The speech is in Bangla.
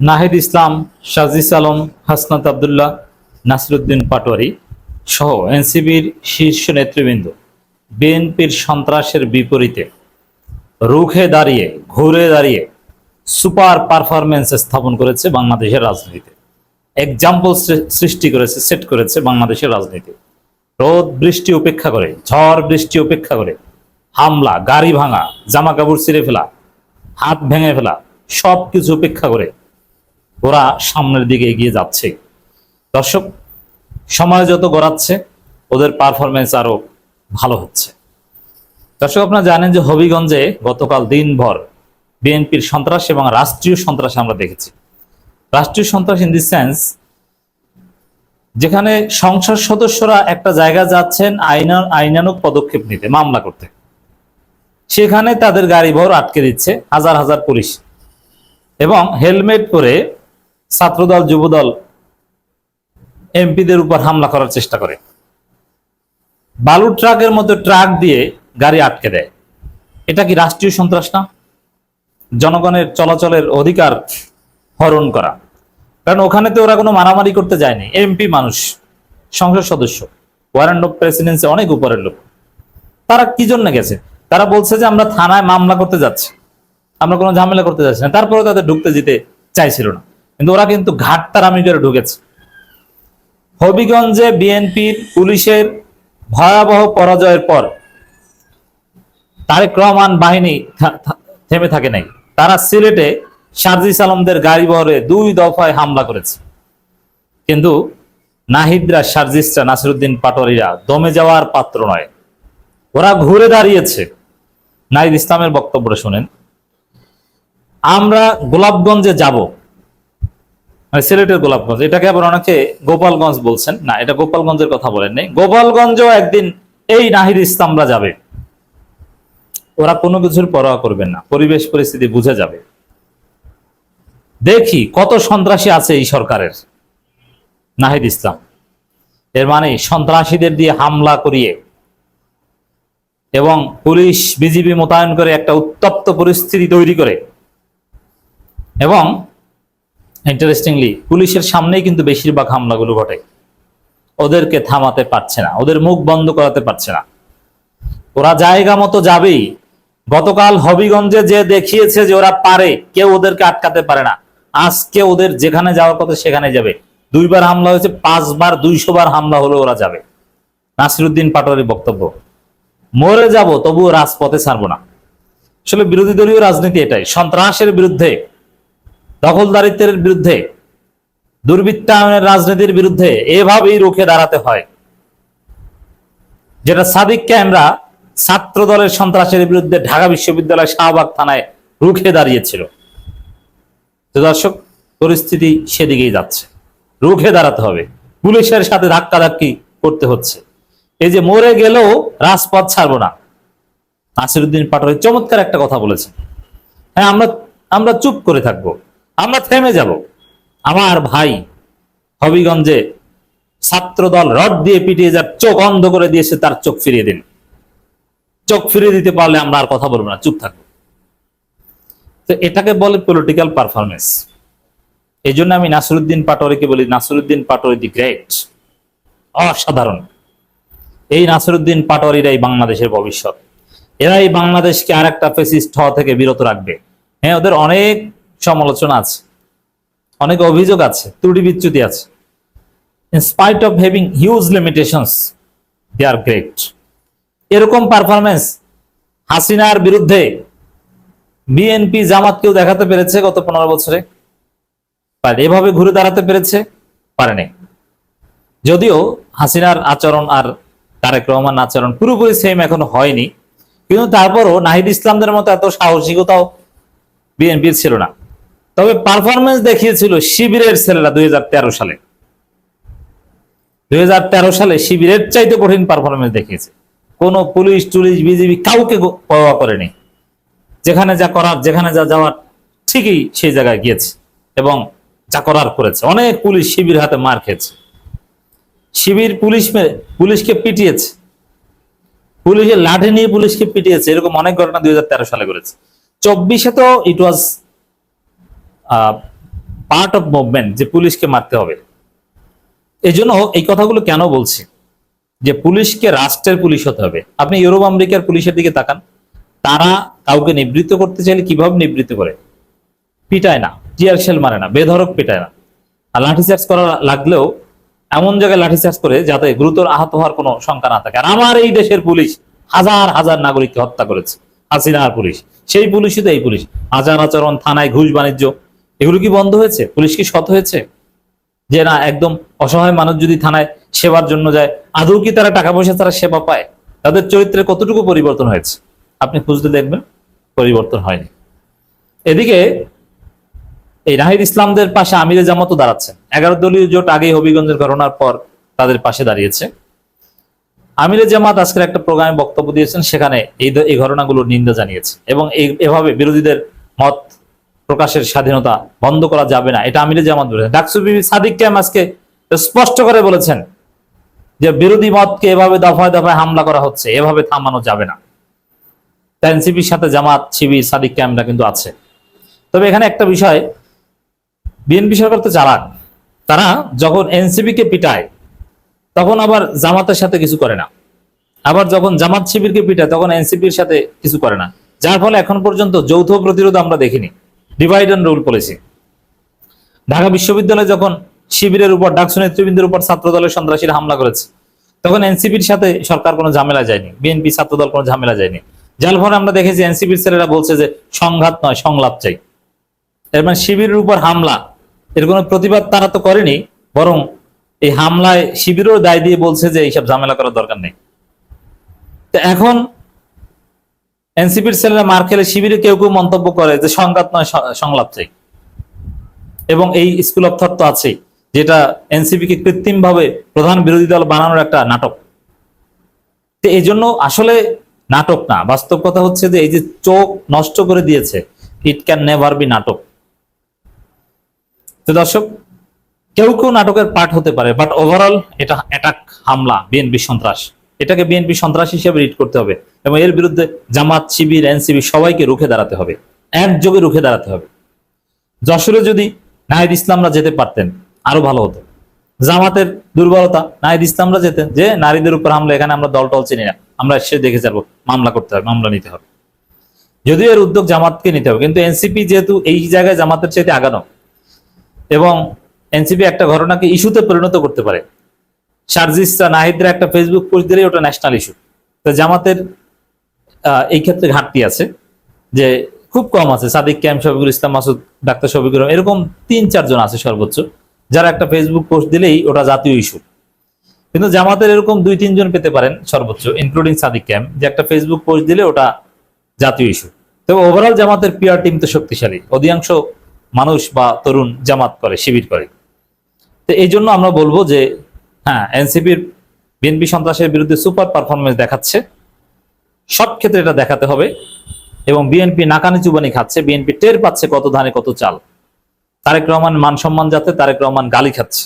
নাহিদ ইসলাম, সাজিস আলম, হাসনাত আবদুল্লাহ, নাসিরউদ্দিন পাটোয়ারি সহ এনসিবির শীর্ষ নেতৃবৃন্দ বিএনপির সন্ত্রাসের বিপরীতে রুখে দাঁড়িয়ে ঘুরে দাঁড়িয়ে সুপার পারফরমেন্স স্থাপন করেছে বাংলাদেশের রাজনীতিতে। এক্সাম্পল সৃষ্টি করেছে, সেট করেছে বাংলাদেশের রাজনীতি। রোদ বৃষ্টি উপেক্ষা করে, ঝড় বৃষ্টি উপেক্ষা করে হামলা, গাড়ি ভাঙা, জামা কাপড় ছিঁড়ে ফেলা, হাত ভেঙে ফেলা, সবকিছু উপেক্ষা করে ওরা সামনের দিকে এগিয়ে যাচ্ছে। দর্শক, সময় যত গড়াচ্ছে ওদের পারফরমেন্স আরো ভালো হচ্ছে। দর্শক, আপনারা জানেন যে হবিগঞ্জে গতকাল দিনভর বিএনপির সন্ত্রাস এবং রাষ্ট্রীয় সন্ত্রাস আমরা দেখেছি। রাষ্ট্রীয় সন্ত্রাস ইন দি সেন্স, যেখানে সংসদ সদস্যরা একটা জায়গায় যাচ্ছেন আইনানুগ পদক্ষেপ নিতে, মামলা করতে, সেখানে তাদের গাড়ি ভর আটকে দিচ্ছে হাজার হাজার পুলিশ এবং হেলমেট পরে ছাত্রদল, যুবদল এমপিদের উপর হামলা করার চেষ্টা করে। বালু ট্রাকের মতো ট্রাক দিয়ে গাড়ি আটকে দেয়। এটা কি রাষ্ট্রীয় সন্ত্রাস না? জনগণের চলাচলের অধিকার হরণ করা। কারণ ওখানে তো ওরা কোনো মারামারি করতে যায়নি। এমপি মানুষ, সংসদ সদস্য, ওয়ারেন্ট অফ প্রেসিডেন্সি অনেক উপরের লোক। তারা কি জন্য গেছে? তারা বলছে যে আমরা থানায় মামলা করতে যাচ্ছি, আমরা কোনো ঝামেলা করতে যাচ্ছি না। তারপরে তাদের ঢুকতে যেতে চাইছিল না, কিন্তু ওরা কিন্তু ঘাটতারামি করে ঢুকেছে। হবিগঞ্জে বিএনপির পুলিশের ভয়াবহ পরাজয়ের পর তারেক রহমান বাহিনী থেমে থাকে নাই। তারা সিলেটে সাজিস আলমদের গাড়ি বহরে 2 দফায় হামলা করেছে। কিন্তু নাহিদরা, সার্জিসরা, নাসিরউদ্দিন পাটোয়ারিরা দমে যাওয়ার পাত্র নয়। ওরা ঘুরে দাঁড়িয়েছে। নাহিদ ইসলামের বক্তব্যটা শুনেন। আমরা গোলাপগঞ্জে যাব, মানে সিলেটের গোলাপগঞ্জ, এটাকে আবার অনেকে গোপালগঞ্জ বলছেন না, এটা গোপালগঞ্জের কথা বলেন নাই। গোপালগঞ্জও একদিন এই নাহিদ ইসলামরা যাবে। ওরা কোনো কিছুর পরোয়া করবেন না, পরিবেশ পরিস্থিতি বুঝে যাবে। দেখি কত সন্ত্রাসী আছে এই সরকারের। নাহিদ ইসলাম এর মানে সন্ত্রাসীদের দিয়ে হামলা করিয়ে এবং পুলিশ বিজিবি মোতায়েন করে একটা উত্তপ্ত পরিস্থিতি তৈরি করে, এবং ইন্টারেস্টিংলি পুলিশের সামনেই কিন্তু বেশিরভাগ হামলাগুলো ঘটে। ওদেরকে থামাতে পারছে না, ওদের মুখ বন্ধ করাতে পারছে না। ওরা জায়গা মতো যাবেই। গতকাল হবিগঞ্জে যে দেখিয়েছে যে ওরা পারে, কেউ ওদেরকে আটকাতে পারে না। আজকে ওদের যেখানে যাওয়ার কথা সেখানে যাবে। 2 বার হামলা হয়েছে, 5 বার, 200 বার হামলা হলে ওরা যাবে। নাসিরউদ্দিন পাটোয়ারির বক্তব্য, মরে যাব তবুও রাজপথে ছাড়বো না। আসলে বিরোধী দলীয় রাজনীতি এটাই। সন্ত্রাসের বিরুদ্ধে, দখলদারিত্বের বিরুদ্ধে, দুর্বৃত্তায়নের রাজনীতির বিরুদ্ধে এভাবেই রুখে দাঁড়াতে হয়। যেটা সাদিককে আমরা ছাত্র দলের সন্ত্রাসের বিরুদ্ধে ঢাকা বিশ্ববিদ্যালয় শাহবাগ থানায় রুখে দাঁড়িয়েছিল। তো দর্শক, পরিস্থিতি সেদিকেই যাচ্ছে। রুখে দাঁড়াতে হবে, পুলিশের সাথে ধাক্কাধাক্কি করতে হচ্ছে। এই যে মরে গেলেও রাজপথ ছাড়বো না। নাসিরউদ্দিন পাটোয়ারি চমৎকার একটা কথা বলেছেন। হ্যাঁ, আমরা চুপ করে থাকবো, আমরা থেমে যাব। আমার ভাই হবিগঞ্জে ছাত্রদল রড দিয়ে পিটিয়ে যার চোখ অন্ধ করে দিয়েছে, তার চোখ ফিরিয়ে দিন। চোখ ফিরিয়ে দিতে পারলে আমরা আর কথা বলবো না, চুপ থাকবো। তো এটাকে বলে পলিটিক্যাল পারফরমেন্স। এই জন্য আমি নাসিরউদ্দিন পাটোয়ারিকে বলি নাসিরউদ্দিন পাটোয়ারি দি গ্রেট, অসাধারণ। এই নাসিরউদ্দিন পাটোয়ারিরাই বাংলাদেশের ভবিষ্যৎ। এরাই বাংলাদেশকে আর একটা ফ্যাসিস্ট হওয়া থেকে বিরত রাখবে। হ্যাঁ, ওদের অনেক সমালোচনা আছে, অনেক অভিযোগ আছে, ত্রুটি বিচ্যুতি আছে। In spite of having huge limitations, they are great. এরকম পারফরমেন্স হাসিনার বিরুদ্ধে বিএনপি জামাত কেউ দেখাতে পেরেছে গত 15 বছরে? পারে। এভাবে ঘুরে দাঁড়াতে পেরেছে? পারেনি। যদিও হাসিনার আচরণ আর তারেক রহমান আচরণ পুরোপুরি সেম এখনো হয়নি, কিন্তু তারপরও নাহিদ ইসলামদের মতো এত সাহসিকতাও বিএনপির ছিল না। তবে পারফরমেন্স দেখিয়েছিল শিবিরের ছেলেরা 2013 সালে। 2013 সালে শিবিরের চাইতে কঠিন পারফরমেন্স দেখিয়েছে। কোনো পুলিশ টুলিশ বিজিবি কাউকে পরোয়া করেনি। যেখানে যা করার, যেখানে যা যাওয়ার, ঠিকই সেই জায়গায় গিয়েছে এবং যা করার করেছে। অনেক পুলিশ শিবির হাতে মার খেয়েছে। শিবির পুলিশকে পিটিয়েছে, পুলিশের লাঠি নিয়ে পুলিশকে পিটিয়েছে। এরকম অনেক ঘটনা 2013 সালে করেছে। 24-এ তো ইট ওয়াজ পার্ট অফ মুভমেন্ট যে পুলিশকে মারতে হবে। এই জন্য এই কথাগুলো কেন বলছি, যে পুলিশকে রাষ্ট্রের পুলিশ হতে হবে। আপনি ইউরোপ আমেরিকার পুলিশের দিকে তাকান, তারা কাউকে নিবৃত্ত করতে চাইলে কিভাবে নিবৃত্ত করে, পিটায় না, টিয়ার শেল মারে না, বেধড়ক পিটায় না, আর লাঠিচার্জ করা লাগলেও এমন জায়গায় লাঠিচার্জ করে যাতে গুরুতর আহত হওয়ার কোনো শঙ্কা না থাকে। আর আমার এই দেশের পুলিশ হাজার হাজার নাগরিককে হত্যা করেছে, হাসিনার পুলিশ, সেই পুলিশই তো এই পুলিশ। আচার আচরণ, থানায় ঘুষ বাণিজ্য, এগুলো কি বন্ধ হয়েছে? পুলিশ কি সৎ হয়েছে? যে না, একদম অসহায় মানুষ যদি থানায় সেবার জন্য যায়, আদৌ কি তারা টাকা পয়সা তারা সেবা পায়? তাদের চরিত্রে কতটুকু পরিবর্তন হয়েছে? আপনি খুঁজতে দেখবেন পরিবর্তন হয়নি। এদিকে এই নাহিদ ইসলামদের পাশে আমিরে জামাতও দাঁড়াচ্ছেন। 11 দলীয় জোট আগেই হবিগঞ্জের ঘটনার পর তাদের পাশে দাঁড়িয়েছে। আমিরে জামাত আজকের একটা প্রোগ্রামে বক্তব্য দিয়েছেন, সেখানে এই ঘটনাগুলোর নিন্দা জানিয়েছে এবং এভাবে বিরোধীদের মত প্রকাশের স্বাধীনতা বন্ধ করা যাবে না, এটা আমিরে জামাত বলেছেন। ডাকসু বিবি সাদিক ক্যাম আজকে স্পষ্ট করে বলেছেন যে বিরোধী মতকে এভাবে দফায় দফায় হামলা করা হচ্ছে, এভাবে থামানো যাবে না। এনসিপির সাথে জামাত, শিবির, সাদিক ক্যামরা কিন্তু আছে। তবে এখানে একটা বিষয়, বিএনপি সরকার তো চালাক, তারা যখন এনসিপি কে পিটায় তখন আবার জামাতের সাথে কিছু করে না, আবার যখন জামাত শিবিরকে পিটায় তখন এনসিপির সাথে কিছু করে না, যার ফলে এখন পর্যন্ত যৌথ প্রতিরোধ আমরা দেখিনি, divide and rule policy. Dhaka বিশ্ববিদ্যালয়ে যখন শিবিরের উপর, ডাকসু নেতৃবৃন্দের উপর ছাত্র দলের সন্ত্রাসীরা হামলা করেছে, তখন এনসিপির সাথে সরকার কোনো ঝামেলা যায়নি, বিএনপি ছাত্রদল কোনো ঝামেলা যায়নি। যার ফলে আমরা দেখেছি এনসিপির ছেলেরা বলছে যে সংঘাত নয়, সংলাপ চাই। এর মানে শিবিরের উপর হামলা, এর কোনো প্রতিবাদ তারা তো করেনি, বরং এই হামলায় শিবিরও দায় দিয়ে বলছে যে এইসব ঝামেলা করার দরকার নেই। তো এখন এনসিপির ছেলেরা মার খেলে শিবিরে কেউ কেউ মন্তব্য করে যে সংঘাত নয়, সংলাপ চাই। এবং এই স্কুল অফ থট তো আছে, যেটা এনসিপি কে কৃত্রিম ভাবে প্রধান বিরোধী দল বানানোর একটা নাটক। তো এই জন্য আসলে নাটক না, বাস্তব কথা হচ্ছে যে এই যে চোখ নষ্ট করে দিয়েছে, ইট ক্যান নেভার বি নাটক। তো দর্শক, কেউ কেউ নাটকের পার্ট হতে পারে, বাট ওভারঅল এটা অ্যাটাক, হামলা, বিএনপি সন্ত্রাস, এটাকে বিএনপি সন্ত্রাস হিসেবে রিড করতে হবে এবং এর বিরুদ্ধে জামাত, শিবির, এনসিপি সবাইকে রুখে দাঁড়াতে হবে, একযোগে রুখে দাঁড়াতে হবে। যশোরে যদি নাহিদ ইসলামরা যেতে পারতেন আরো ভালো হতো। জামাতের দুর্বলতা, নাহিদ ইসলামরা যেতেন, যে নারীদের উপর হামলা, এখানে আমরা দল টল চিনি না, আমরা সে দেখে যাবো, মামলা করতে হবে, মামলা নিতে হবে। যদিও এর উদ্যোগ জামাতকে নিতে হবে, কিন্তু এনসিপি যেহেতু এই জায়গায় জামাতের চাইতে আগানো, এবং এনসিপি একটা ঘটনাকে ইস্যুতে পরিণত করতে পারে। শারজিসরা, নাহিদরা একটা ফেসবুক পোস্ট দিলেই ওটা ন্যাশনাল ইস্যু। তো জামাতের এই ক্ষেত্রে ঘাটতি আছে, যে খুব কম আছে, সাদিক ক্যাম, শফিকুল ইসলাম মাসুদ, ডাক্তার শফিকুর রহমান, এরকম 3-4 জন আছে সর্বোচ্চ, যারা একটা ফেসবুক পোস্ট দিলেই ওটা জাতীয় ইস্যু। কিন্তু জামাতের এরকম 2-3 জন পেতে পারেন সর্বোচ্চ, ইনক্লুডিং সাদিক ক্যাম, যে একটা ফেসবুক পোস্ট দিলে ওটা জাতীয় ইস্যু। তবে ওভারঅল জামাতের পিআর টিম তো শক্তিশালী, অধিকাংশ মানুষ বা তরুণ জামাত করে, শিবির করে। তো এই জন্য আমরা বলবো যে হ্যাঁ, এনসিপির বিএনপি সন্ত্রাসের বিরুদ্ধে সুপার পারফরমেন্স দেখাচ্ছে, সব ক্ষেত্রে এটা দেখাতে হবে। এবং বিএনপি নাকানি চুবানি খাচ্ছে, বিএনপি টের পাচ্ছে কত ধানে কত চাল। তারেক রহমান মান সম্মান যাতে, তারেক রহমান গালি খাচ্ছে।